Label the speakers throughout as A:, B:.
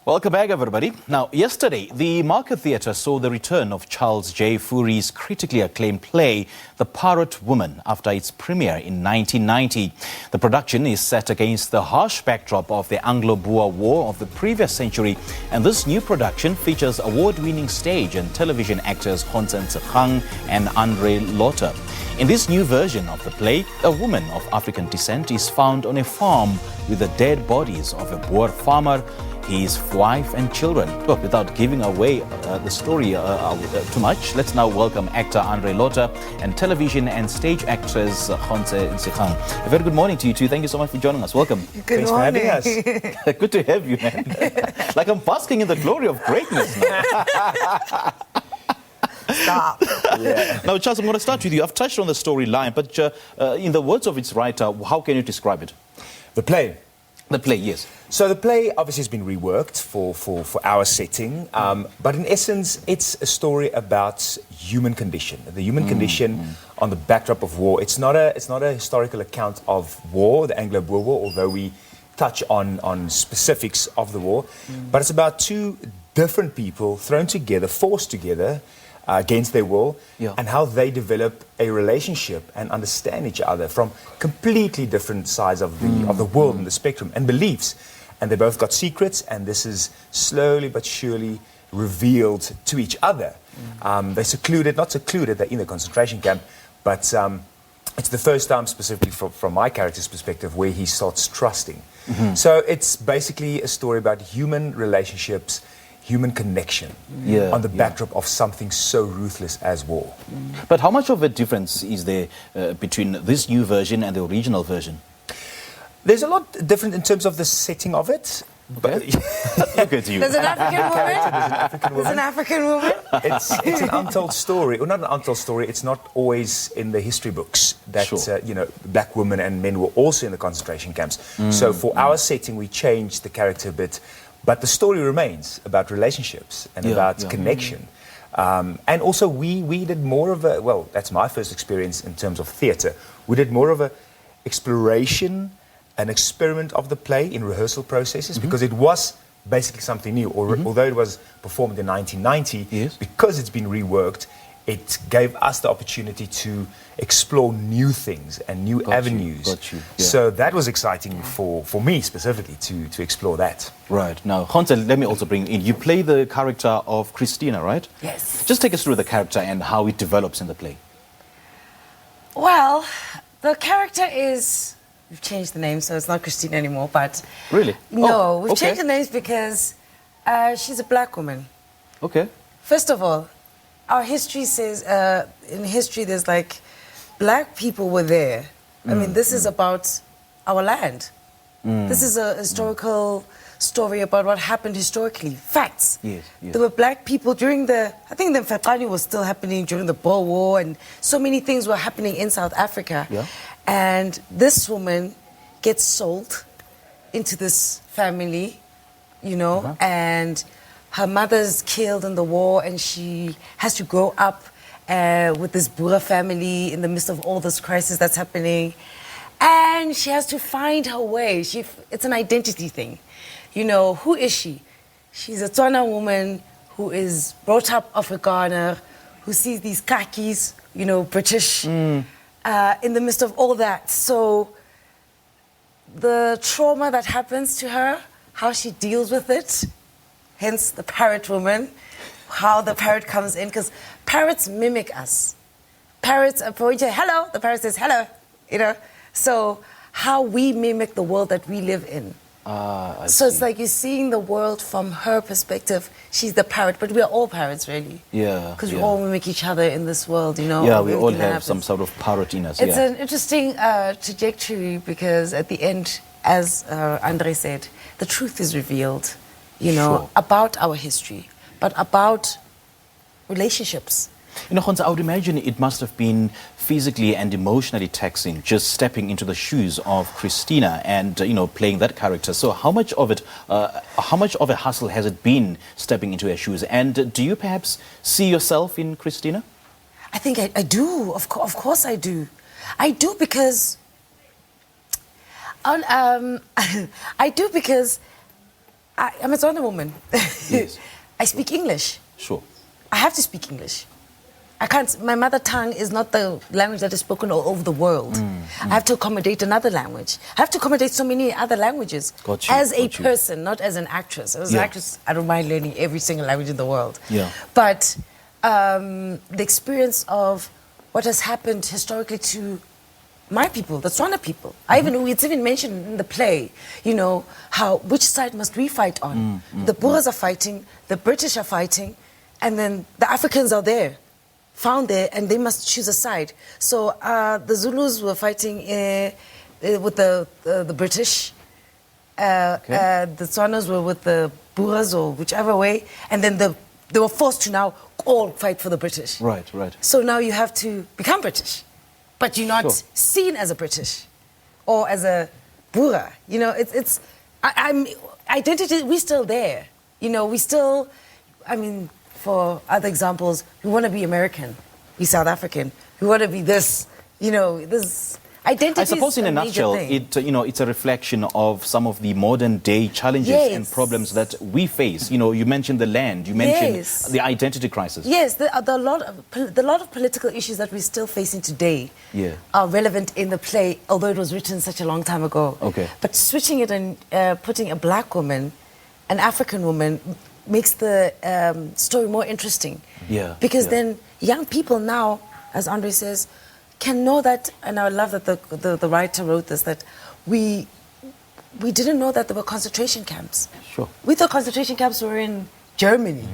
A: Welcome back, everybody. Now, yesterday, the Market Theatre saw the return of Charles J. Fourie's critically acclaimed play, The Parrot Woman, after its premiere in 1990. The production is set against the harsh backdrop of the Anglo-Boer War of the previous century, and this new production features award-winning stage and television actors Gontse Ntshegang and Lota. In this new version of the play, a woman of African descent is found on a farm with the dead bodies of a Boer farmer, his wife and children. But without giving away the story too much, let's now welcome actor Lota and television and stage actress Gontse Ntshegang. A very good morning to you two. Thank you so much for joining us. Welcome.
B: Thanks
C: morning.
B: for having us.
A: Good to have you, man. Like I'm basking in the glory of greatness now.
C: Stop.
B: Yeah.
A: Now, Charles, I'm going to start with you. I've touched on the storyline, but in the words of its writer, how can you describe it?
B: The play.
A: The play, yes.
B: So the play obviously has been reworked for our setting, but in essence, it's a story about human condition, the human condition on the backdrop of war. It's not a historical account of war, the Anglo-Boer War, although we touch on specifics of the war, but it's about two different people thrown together, forced together, against their will, and how they develop a relationship and understand each other from completely different sides of the world and the spectrum and beliefs. And they both got secrets, and this is slowly but surely revealed to each other. They're secluded, not secluded, they're in a concentration camp, but it's the first time, specifically from my character's perspective, where he starts trusting. So it's basically a story about human relationships, human connection on the backdrop of something so ruthless as war.
A: But how much of a difference is there between this new version and the original version?
B: There's a lot different in terms of the setting of it.
A: Okay. Look at you.
C: There's an African woman. There's an African woman.
B: It's an untold story, or not an untold story. It's not always in the history books that black women and men were also in the concentration camps. So for our setting, we changed the character a bit. But the story remains about relationships and about connection. And also we did more of a, well, that's my first experience in terms of theatre. We did more of a exploration, an experiment of the play in rehearsal processes, because it was basically something new. Although it was performed in 1990, because it's been reworked, it gave us the opportunity to explore new things and new avenues. So that was exciting for me specifically to explore that.
A: Right. Now, Gontse, let me also bring in. You play the character of Christina, right?
C: Yes.
A: Just take us through the character and how it develops in the play.
C: Well, the character is... We've changed the name, so it's not Christina anymore, but...
A: Really?
C: No, we've changed the names because she's a black woman.
A: Okay.
C: First of all, our history says, in history there's like, black people were there. I mean, this is about our land. This is a historical story about what happened historically. Facts.
A: Yes.
C: There were black people during I think the Mfaqani was still happening during the Boer War, and so many things were happening in South Africa. And this woman gets sold into this family, and her mother's killed in the war, and she has to grow up with this Boer family in the midst of all this crisis that's happening. And she has to find her way. It's an identity thing. Who is she? She's a Tswana woman who is brought up Afrikaner, who sees these khakis, British, in the midst of all that. So the trauma that happens to her, how she deals with it, hence the Parrot Woman, how the parrot comes in, because parrots mimic us. Parrots approach, hello, the parrot says hello, So how we mimic the world that we live in. So it's like you're seeing the world from her perspective. She's the parrot, but we are all parrots, really.
A: Yeah.
C: Because we all mimic each other in this world,
A: Yeah, we all have some sort of parrot in us.
C: It's an interesting trajectory because at the end, as Andre said, the truth is revealed, about our history, but about relationships.
A: Gontse, I would imagine it must have been physically and emotionally taxing just stepping into the shoes of Christina and, playing that character. So how much of a hustle has it been stepping into her shoes? And do you perhaps see yourself in Christina?
C: I think I do. Of course I do. I do because... I do because I'm a Tswana woman.
A: Yes.
C: I speak English.
A: Sure.
C: I have to speak English. I can't, my mother tongue is not the language that is spoken all over the world. I have to accommodate another language. I have to accommodate so many other languages.
A: Got you,
C: as a
A: got you.
C: person, not as an actress. As an actress, I don't mind learning every single language in the world.
A: Yeah.
C: But the experience of what has happened historically to my people, the Tswana people. It's even mentioned in the play, you know, which side must we fight on? The Boers are fighting, the British are fighting, and then the Africans are there, found there, and they must choose a side. So the Zulus were fighting with the British, the Tswanas were with the Boers or whichever way, and then they were forced to now all fight for the British.
A: Right, right.
C: So now you have to become British, but you're not seen as a British or as a Boer. You know, I'm identity. We're still there. You know, we still. I mean, for other examples, we want to be American, be South African. We want to be this. You know, this identity.
A: I suppose, in a nutshell, it's a reflection of some of the modern day challenges and problems that we face. You know, you mentioned the land, you mentioned the identity crisis.
C: Yes, the lot of political issues that we're still facing today are relevant in the play, although it was written such a long time ago.
A: Okay.
C: But switching it and putting a black woman, an African woman, makes the story more interesting.
A: Yeah.
C: Because then young people now, as Andre says, can know that, and I love that the writer wrote this, that we didn't know that there were concentration camps.
A: Sure.
C: We thought concentration camps were in Germany,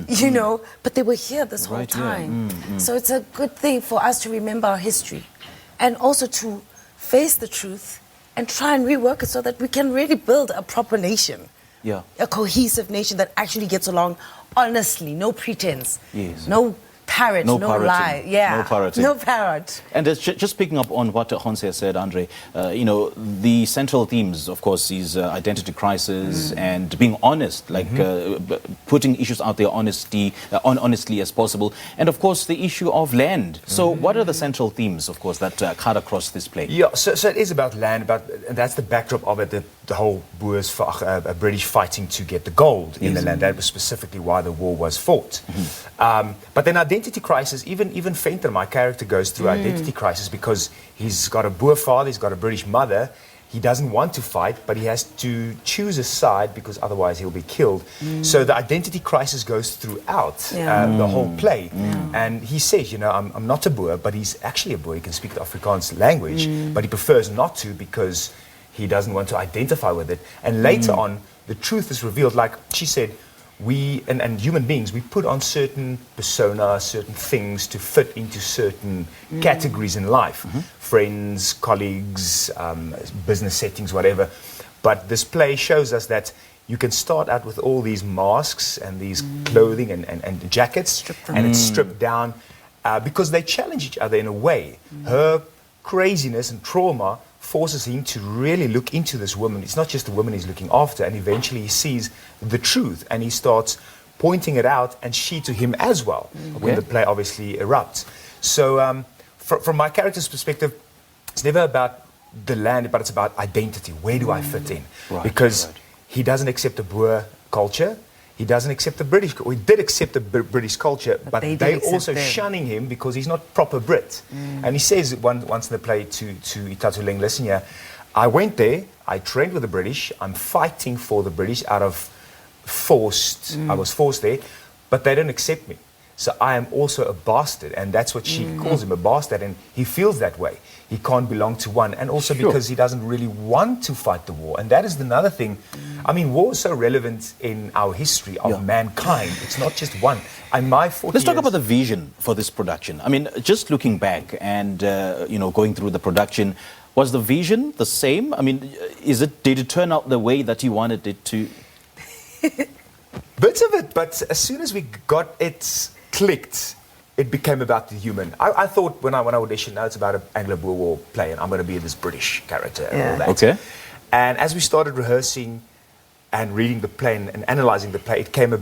C: you know, but they were here this whole time. So it's a good thing for us to remember our history and also to face the truth and try and rework it so that we can really build a proper nation.
A: Yeah.
C: A cohesive nation that actually gets along honestly, no pretense.
A: Yes.
C: No parrot, no lie. Yeah.
A: No parroting.
C: No parrot.
A: And just picking up on what Gontse has said, Andre, you know, the central themes, of course, is identity crisis and being honest, like putting issues out there honestly as possible. And, of course, the issue of land. So what are the central themes, of course, that cut across this play?
B: Yeah, so it is about land, and that's the backdrop of it, the whole Boers, British fighting to get the gold in the land. That was specifically why the war was fought. But then identity crisis, even Venter, my character, goes through identity crisis because he's got a Boer father, he's got a British mother. He doesn't want to fight, but he has to choose a side because otherwise he'll be killed. So the identity crisis goes throughout the whole play. And he says, you know, I'm not a Boer, but he's actually a Boer. He can speak the Afrikaans language, but he prefers not to because he doesn't want to identify with it. And later on, the truth is revealed. Like she said, we and human beings, we put on certain personas, certain things to fit into certain categories in life. Friends, colleagues, business settings, whatever. But this play shows us that you can start out with all these masks and these clothing and jackets, and it's stripped down because they challenge each other in a way. Her craziness and trauma forces him to really look into this woman. It's not just the woman he's looking after, and eventually he sees the truth and he starts pointing it out, and she to him as well, when the play obviously erupts. So from my character's perspective, it's never about the land, but it's about identity. Where do I fit in? Because he doesn't accept the Boer culture. He doesn't accept the British. We did accept the British culture, but they also shunning him because he's not proper Brit. And he says once in the play to Itatuleng, listen here, I went there, I trained with the British, I'm fighting for the British out of I was forced there, but they don't accept me. So I am also a bastard, and that's what she calls him, a bastard, and he feels that way. He can't belong to one, and also because he doesn't really want to fight the war. And that is another thing. I mean, war is so relevant in our history of mankind. It's not just one.
A: Let's talk about the vision for this production. I mean, just looking back and, you know, going through the production, was the vision the same? I mean, did it turn out the way that you wanted it to?
B: Bits of it, but as soon as we got it clicked, it became about the human. I thought when I auditioned, now it's about an Anglo-Boer war play, and I'm going to be this British character and all that.
A: Okay.
B: And as we started rehearsing and reading the play and analyzing the play, it became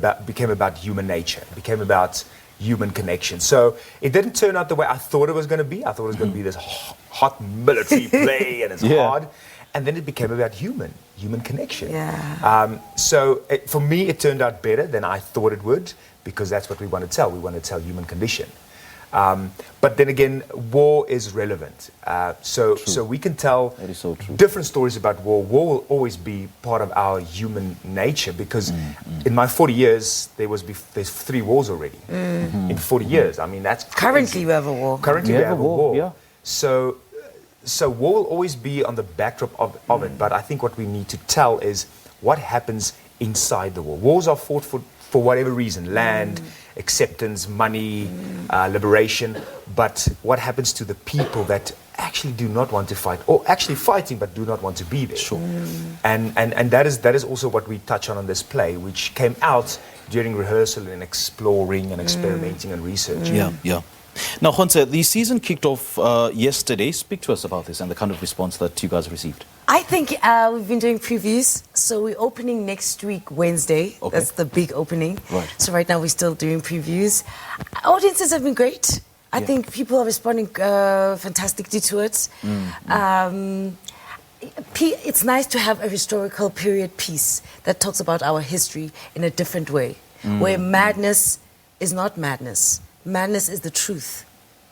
B: about human nature. It became about human connection. So it didn't turn out the way I thought it was going to be. I thought it was going to be this hot military play, and it's hard. And then it became about human connection.
C: Yeah.
B: For me, it turned out better than I thought it would, because that's what we want to tell. We want to tell human condition. But then again, war is relevant. So we can tell
A: That is so true.
B: different stories about war. War will always be part of our human nature, because in my 40 years, there's 3 wars already. In 40 years. I mean, that's crazy.
C: Currently, we have a war.
B: Currently, we have a war.
A: Yeah.
B: So war will always be on the backdrop of it. But I think what we need to tell is what happens inside the war. Wars are fought for whatever reason: land, acceptance, money, liberation. But what happens to the people that actually do not want to fight, or actually fighting but do not want to be there?
A: Sure.
B: And that is also what we touch on this play, which came out during rehearsal and exploring and experimenting and researching.
A: Yeah. Now, Gontse, the season kicked off yesterday. Speak to us about this and the kind of response that you guys received.
C: I think we've been doing previews. So we're opening next week, Wednesday.
A: Okay.
C: That's the big opening.
A: Right.
C: So right now we're still doing previews. Audiences have been great. I think people are responding fantastically to it. It's nice to have a historical period piece that talks about our history in a different way, where madness is not madness. Madness is the truth.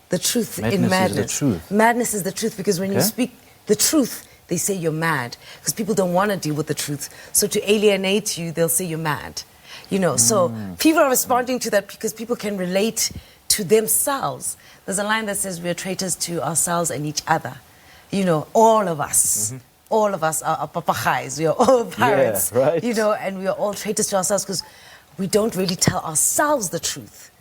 C: The truth in madness.
A: Is the truth.
C: Madness is the truth, because when you speak the truth, they say you're mad, because people don't want to deal with the truth. So to alienate you, they'll say you're mad. So people are responding to that because people can relate to themselves. There's a line that says we are traitors to ourselves and each other. All of us. All of us are papagais. We are all pirates.
A: Yeah, right.
C: And we are all traitors to ourselves because we don't really tell ourselves the truth.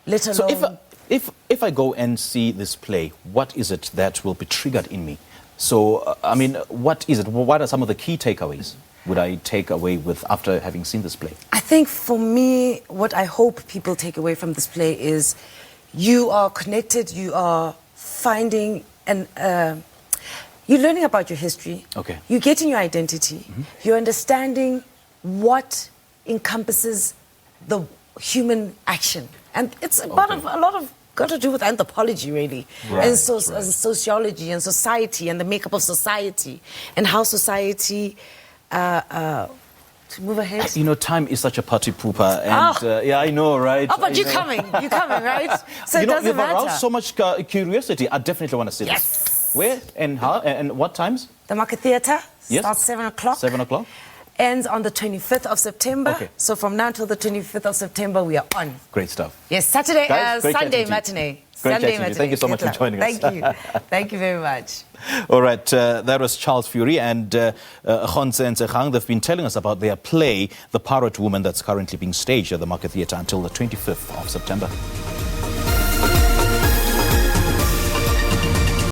C: Let alone...
A: So if I go and see this play, what is it that will be triggered in me? So, what is it? What are some of the key takeaways would I take away with after having seen this play?
C: I think for me, what I hope people take away from this play is you are connected, you are finding and you're learning about your history.
A: Okay.
C: You're getting your identity. You're understanding what encompasses the human action. And it's a lot of got to do with anthropology, really, and sociology and society and the makeup of society and how society to move ahead.
A: Time is such a party pooper, and I know, right?
C: But you're coming, right? So it doesn't
A: you've
C: matter.
A: aroused so much curiosity. I definitely want to see this. Where and how and what times?
C: The Market Theatre starts 7 o'clock.
A: 7 o'clock.
C: Ends on the 25th of September.
A: Okay.
C: So from now until the 25th of September, we are on.
A: Great stuff.
C: Yes, Saturday,
A: Guys,
C: Sunday matinee. Sunday matinee.
A: Thank you so much for joining us.
C: Thank you. Thank you very much.
A: All right, that was Charles Fourie and Gontse Ntshegang. They've been telling us about their play, The Parrot Woman, that's currently being staged at the Market Theatre until the 25th of September.